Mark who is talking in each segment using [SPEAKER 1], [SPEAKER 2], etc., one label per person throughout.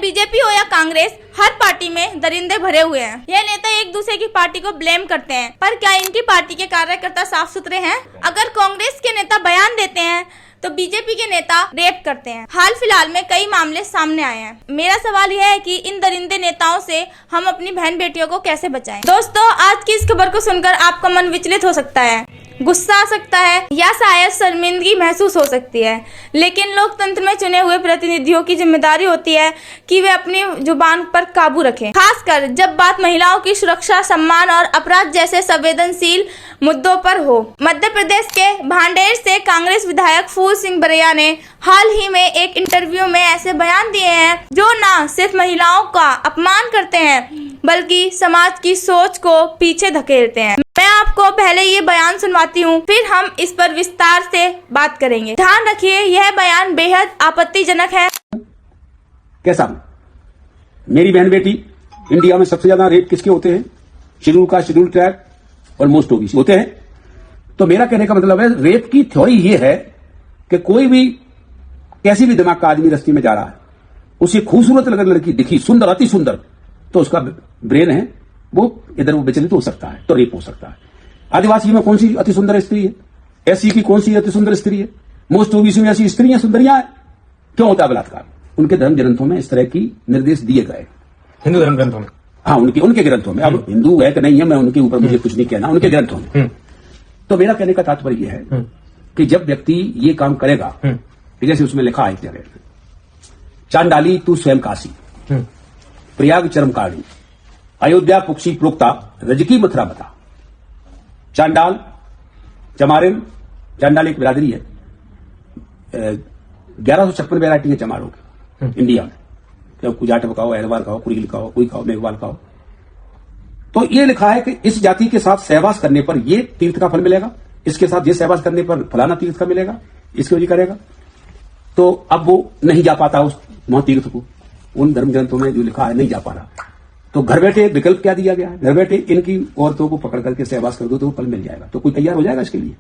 [SPEAKER 1] BJP हो या कांग्रेस, हर party में दरिंदे भरे हुए हैं। यह नेता एक दूसरे की पार्टी को ब्लेम करते हैं, पर क्या इनकी पार्टी के कार्यकर्ता साफ सुथरे हैं? अगर कांग्रेस के नेता बयान देते हैं तो बीजेपी के नेता रेप करते हैं। हाल फिलहाल में कई मामले सामने आए हैं। मेरा सवाल यह है कि इन दरिंदे नेताओं से हम अपनी बहन बेटियों को कैसे बचाएं? दोस्तों, आज की इस खबर को सुनकर आपका मन विचलित हो सकता है, गुस्सा आ सकता है या शायद शर्मिंदगी महसूस हो सकती है, लेकिन लोकतंत्र में चुने हुए प्रतिनिधियों की जिम्मेदारी होती है कि वे अपनी जुबान पर काबू रखें, खासकर जब बात महिलाओं की सुरक्षा, सम्मान और अपराध जैसे संवेदनशील मुद्दों पर हो। मध्य प्रदेश के भांडेर से कांग्रेस विधायक फूल सिंह बरैया ने हाल ही में एक इंटरव्यू में ऐसे बयान दिए हैं जो न सिर्फ महिलाओं का अपमान करते हैं बल्कि समाज की सोच को पीछे धकेलते हैं। मैं आपको पहले ये बयान सुनवाती हूँ, फिर हम इस पर विस्तार से बात करेंगे। ध्यान रखिए, यह बयान बेहद आपत्तिजनक है।
[SPEAKER 2] कैसा? मेरी बहन बेटी, इंडिया में सबसे ज्यादा रेप किसके होते हैं? शेड्यूल कास्ट, शेड्यूल ट्राइब और मोस्ट ओबीसी होते हैं। तो मेरा कहने का मतलब है, रेप की थ्योरी ये है कि कोई भी कैसी भी दिमाग का आदमी रस्ते में जा रहा है, उसे खूबसूरत अगर लड़की दिखी, सुंदर, अति सुंदर, तो उसका ब्रेन है वो इधर वो विचलित हो सकता है, तो रेप हो सकता है। आदिवासी में कौन सी अति सुंदर स्त्री है? एससी की कौन सी अति सुंदर स्त्री है? मोस्ट ओबीसी में ऐसी स्त्रियां सुंदरियां हैं। क्यों होता है बलात्कार? उनके धर्म ग्रंथों में इस तरह की निर्देश दिए गए,
[SPEAKER 3] हिंदू धर्म ग्रंथों में।
[SPEAKER 2] हाँ, उनके ग्रंथों में। अब हिंदू है कि नहीं है, मैं उनके ऊपर मुझे कुछ नहीं कहना, उनके ग्रंथों में। तो मेरा कहने का तात्पर्य यह है कि जब व्यक्ति ये काम करेगा, जैसे उसमें लिखा है एक जगह, चांडाली तू स्वयं काशी, प्रयाग चरमकाड़ी, अयोध्या पुक्षी प्रोक्ता, रजकी मथुरा बता। चांडाल, चमारिन, चांडाल एक बिरादरी है, 1156 वैरायटी है चमारों की इंडिया में। कुजाट खाओ, अहरवाल खाओ, कुरील खाओ, कोई खाओ, मेघवाल खाओ। तो ये लिखा है कि इस जाति के साथ सहवास करने पर ये तीर्थ का फल मिलेगा, इसके साथ ये सहवास करने पर फलाना तीर्थ का मिलेगा, इसको ये करेगा। तो अब वो नहीं जा पाता उस तीर्थ को, उन धर्म ग्रंथों में जो लिखा है नहीं जा पा रहा। तो घर बैठे विकल्प क्या दिया गया है? घर बैठे इनकी औरतों को पकड़ करके सहवास कर दो तो वो फल मिल जाएगा। तो कोई तैयार हो जाएगा इसके लिए?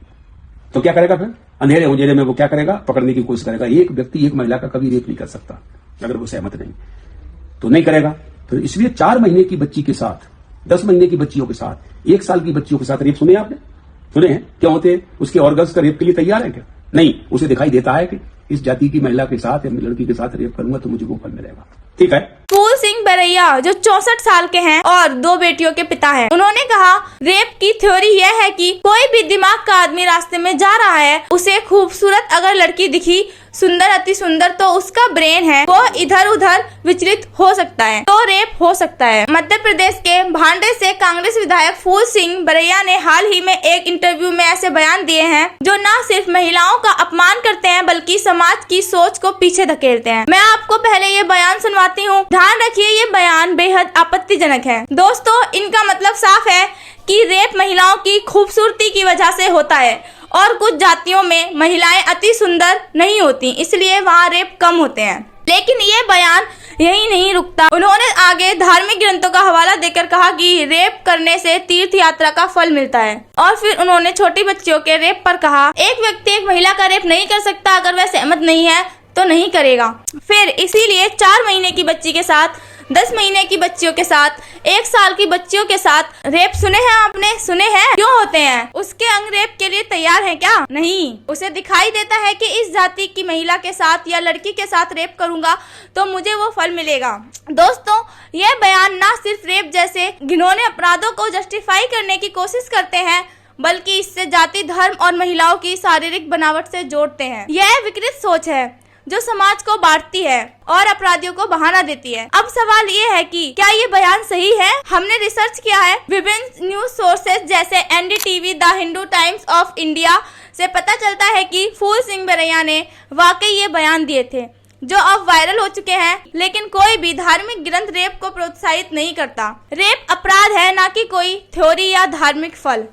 [SPEAKER 2] तो क्या करेगा फिर? अंधेरे उंधेरे में वो क्या करेगा? पकड़ने की कोशिश करेगा। एक व्यक्ति एक महिला का कभी रेप नहीं कर सकता अगर वो सहमत नहीं, तो नहीं करेगा। तो इसलिए 4 महीने की बच्ची के साथ, 10 महीने की बच्चियों के साथ, 1 साल की बच्चियों के साथ रेप सुने आपने? सुने हैं? क्या होते हैं? उसके ऑर्गन्स का रेप के लिए तैयार है क्या? नहीं। उसे दिखाई देता है कि इस जाति की महिला के साथ या लड़की के साथ रेप करूंगा तो मुझे वो फल मिलेगा। ठीक है।
[SPEAKER 1] फूल सिंह बरैया जो 64 साल के हैं और 2 बेटियों के पिता हैं, उन्होंने कहा रेप की थ्योरी यह है कि कोई भी दिमाग का आदमी रास्ते में जा रहा है, उसे खूबसूरत अगर लड़की दिखी, सुंदर, अति सुंदर, तो उसका ब्रेन है वो इधर उधर विचलित हो सकता है, तो रेप हो सकता है। मध्य प्रदेश के भांडे से कांग्रेस विधायक फूल सिंह बरैया ने हाल ही में एक इंटरव्यू में ऐसे बयान दिए हैं जो न सिर्फ महिलाओं का अपमान करते हैं बल्कि समाज की सोच को पीछे धकेलते हैं। मैं आपको पहले ये बयान सुनवाती हूँ। ध्यान रखिए, ये बयान बेहद आपत्तिजनक है। दोस्तों, इनका मतलब साफ है कि रेप महिलाओं की खूबसूरती की वजह से होता है और कुछ जातियों में महिलाएं अति सुंदर नहीं होती, इसलिए वहाँ रेप कम होते हैं। लेकिन ये बयान यही नहीं रुकता। उन्होंने आगे धार्मिक ग्रंथों का हवाला देकर कहा कि रेप करने से तीर्थ यात्रा का फल मिलता है, और फिर उन्होंने छोटी बच्चियों के रेप पर कहा एक व्यक्ति एक महिला का रेप नहीं कर सकता, अगर वह सहमत नहीं है तो नहीं करेगा। फिर इसीलिए 4 महीने की बच्ची के साथ, 10 महीने की बच्चियों के साथ, 1 साल की बच्चियों के साथ रेप सुने हैं आपने? सुने हैं? क्यों होते हैं? उसके अंग रेप के लिए तैयार हैं क्या? नहीं। उसे दिखाई देता है कि इस जाति की महिला के साथ या लड़की के साथ रेप करूंगा तो मुझे वो फल मिलेगा। दोस्तों, यह बयान ना सिर्फ रेप जैसे घिनौने अपराधों को जस्टिफाई करने की कोशिश करते हैं बल्कि इससे जाति, धर्म और महिलाओं की शारीरिक बनावट से जोड़ते हैं। यह विकृत सोच है जो समाज को बांटती है और अपराधियों को बहाना देती है। अब सवाल ये है कि क्या ये बयान सही है? हमने रिसर्च किया है विभिन्न न्यूज सोर्सेज जैसे NDTV, the Hindu times of India से पता चलता है कि फूल सिंह बरैया ने वाकई ये बयान दिए थे जो अब वायरल हो चुके हैं। लेकिन कोई भी धार्मिक ग्रंथ रेप को प्रोत्साहित नहीं करता। रेप अपराध है, ना कि कोई थ्योरी या धार्मिक फल।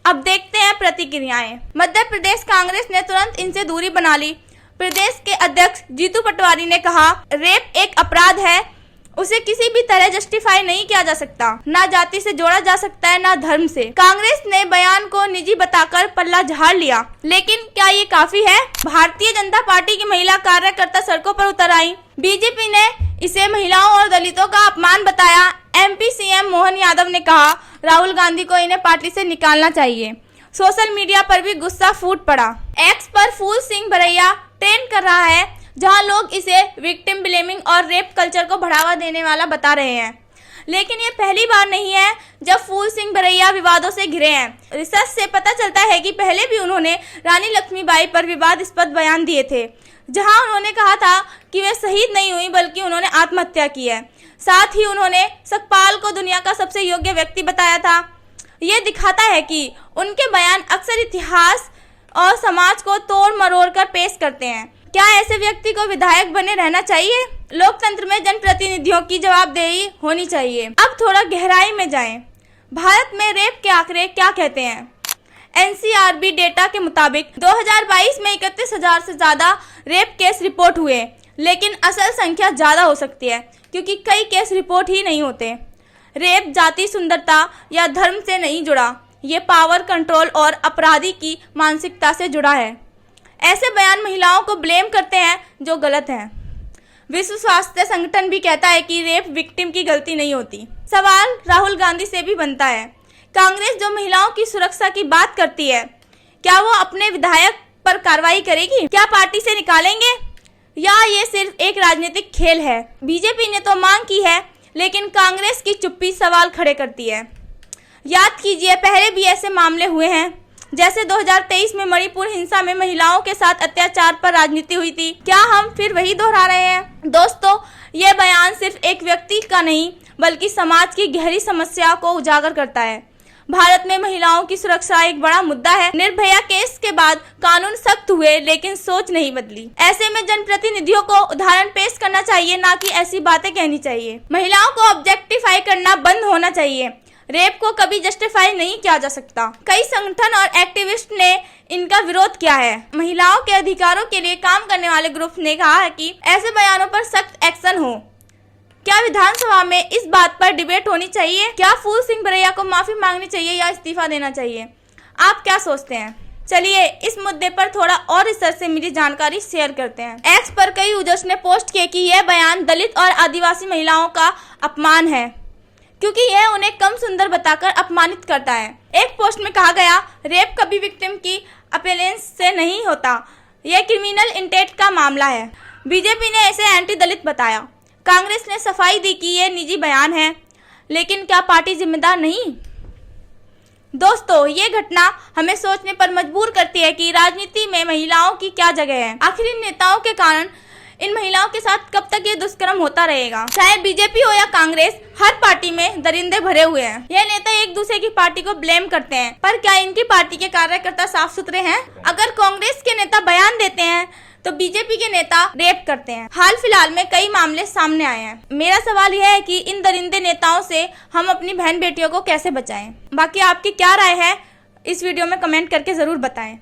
[SPEAKER 1] अब देखते हैं प्रतिक्रियाएं। मध्य प्रदेश कांग्रेस ने तुरंत इनसे दूरी बना ली। प्रदेश के अध्यक्ष जीतू पटवारी ने कहा रेप एक अपराध है उसे किसी भी तरह जस्टिफाई नहीं किया जा सकता। ना जाति से जोड़ा जा सकता है, ना धर्म से। कांग्रेस ने बयान को निजी बताकर पल्ला झाड़ लिया, लेकिन क्या ये काफी है? भारतीय जनता पार्टी की महिला कार्यकर्ता सड़कों पर उतर आई। बीजेपी ने इसे महिलाओं और दलितों का अपमान बताया। एमपी सीएम मोहन यादव ने कहा राहुल गांधी को इन्हें पार्टी से निकालना चाहिए। सोशल मीडिया पर भी गुस्सा फूट पड़ा। एक्स पर फूल सिंह भरैया ट्रेंड कर रहा है, जहां लोग इसे विक्टिम ब्लेमिंग और रेप कल्चर को बढ़ावा देने वाला बता रहे हैं। लेकिन ये पहली बार नहीं है जब फूल सिंह भरैया विवादों से घिरे हैं। रिसर्च से पता चलता है कि पहले भी उन्होंने रानी लक्ष्मीबाई पर विवादास्पद बयान दिए थे, जहां उन्होंने कहा था कि वे शहीद नहीं हुई बल्कि उन्होंने आत्महत्या की है। साथ ही उन्होंने सकपाल को दुनिया का सबसे योग्य व्यक्ति बताया था। ये दिखाता है कि उनके बयान अक्सर इतिहास और समाज को तोड़ मरोड़ कर पेश करते हैं। क्या ऐसे व्यक्ति को विधायक बने रहना चाहिए? लोकतंत्र में जनप्रतिनिधियों की जवाबदेही होनी चाहिए। अब थोड़ा गहराई में जाएं। भारत में रेप के आंकड़े क्या कहते हैं? एनसीआरबी डेटा के मुताबिक 2022 में 31,000 से ज्यादा रेप केस रिपोर्ट हुए, लेकिन असल संख्या ज्यादा हो सकती है क्योंकि कई केस रिपोर्ट ही नहीं होते। रेप जाति, सुंदरता या धर्म से नहीं जुड़ा, ये पावर कंट्रोल और अपराधी की मानसिकता से जुड़ा है। ऐसे बयान महिलाओं को ब्लेम करते हैं, जो गलत है। विश्व स्वास्थ्य संगठन भी कहता है कि रेप विक्टिम की गलती नहीं होती। सवाल राहुल गांधी से भी बनता है। कांग्रेस जो महिलाओं की सुरक्षा की बात करती है, क्या वो अपने विधायक पर कार्रवाई करेगी? क्या पार्टी से निकालेंगे या ये सिर्फ एक राजनीतिक खेल है? बीजेपी ने तो मांग की है, लेकिन कांग्रेस की चुप्पी सवाल खड़े करती है। याद कीजिए, पहले भी ऐसे मामले हुए हैं, जैसे 2023 में मणिपुर हिंसा में महिलाओं के साथ अत्याचार पर राजनीति हुई थी। क्या हम फिर वही दोहरा रहे हैं? दोस्तों, ये बयान सिर्फ एक व्यक्ति का नहीं बल्कि समाज की गहरी समस्या को उजागर करता है। भारत में महिलाओं की सुरक्षा एक बड़ा मुद्दा है। निर्भया केस के बाद कानून सख्त हुए, लेकिन सोच नहीं बदली। ऐसे में जनप्रतिनिधियों को उदाहरण पेश करना चाहिए, ना कि ऐसी बातें कहनी चाहिए। महिलाओं को ऑब्जेक्टिफाई करना बंद होना चाहिए। रेप को कभी जस्टिफाई नहीं किया जा सकता। कई संगठन और एक्टिविस्ट ने इनका विरोध किया है। महिलाओं के अधिकारों के लिए काम करने वाले ग्रुप ने कहा है कि ऐसे बयानों पर सख्त एक्शन हो। क्या विधानसभा में इस बात पर डिबेट होनी चाहिए? क्या फूल सिंह भरैया को माफी मांगनी चाहिए या इस्तीफा देना चाहिए? आप क्या सोचते हैं? चलिए इस मुद्दे पर थोड़ा और रिसर्च से मिली जानकारी शेयर करते हैं। एक्स पर कई यूजर्स ने पोस्ट किए कि यह बयान दलित और आदिवासी महिलाओं का अपमान है, क्योंकि यह उन्हें कम सुंदर बताकर अपमानित करता है। एक पोस्ट में कहा गया, रेप कभी विक्टिम की अपीयरेंस से नहीं होता, यह क्रिमिनल इंटेंट का मामला है। बीजेपी ने इसे एंटी दलित बताया। कांग्रेस ने सफाई दी कि यह निजी बयान है, लेकिन क्या पार्टी जिम्मेदार नहीं? दोस्तों, ये घटना हमें सोचने पर मजबूर करती है कि राजनीति में महिलाओं की क्या जगह है। आखिर इन नेताओं के कारण इन महिलाओं के साथ कब तक ये दुष्कर्म होता रहेगा? चाहे बीजेपी हो या कांग्रेस, हर पार्टी में दरिंदे भरे हुए हैं। यह नेता एक दूसरे की पार्टी को ब्लेम करते हैं, पर क्या इनकी पार्टी के कार्यकर्ता साफ सुथरे हैं? अगर कांग्रेस के नेता बयान देते हैं तो बीजेपी के नेता रेप करते हैं। हाल फिलहाल में कई मामले सामने आए हैं। मेरा सवाल यह है कि इन दरिंदे नेताओं से हम अपनी बहन बेटियों को कैसे बचाएं? बाकी आपकी क्या राय है, इस वीडियो में कमेंट करके जरूर बताएं।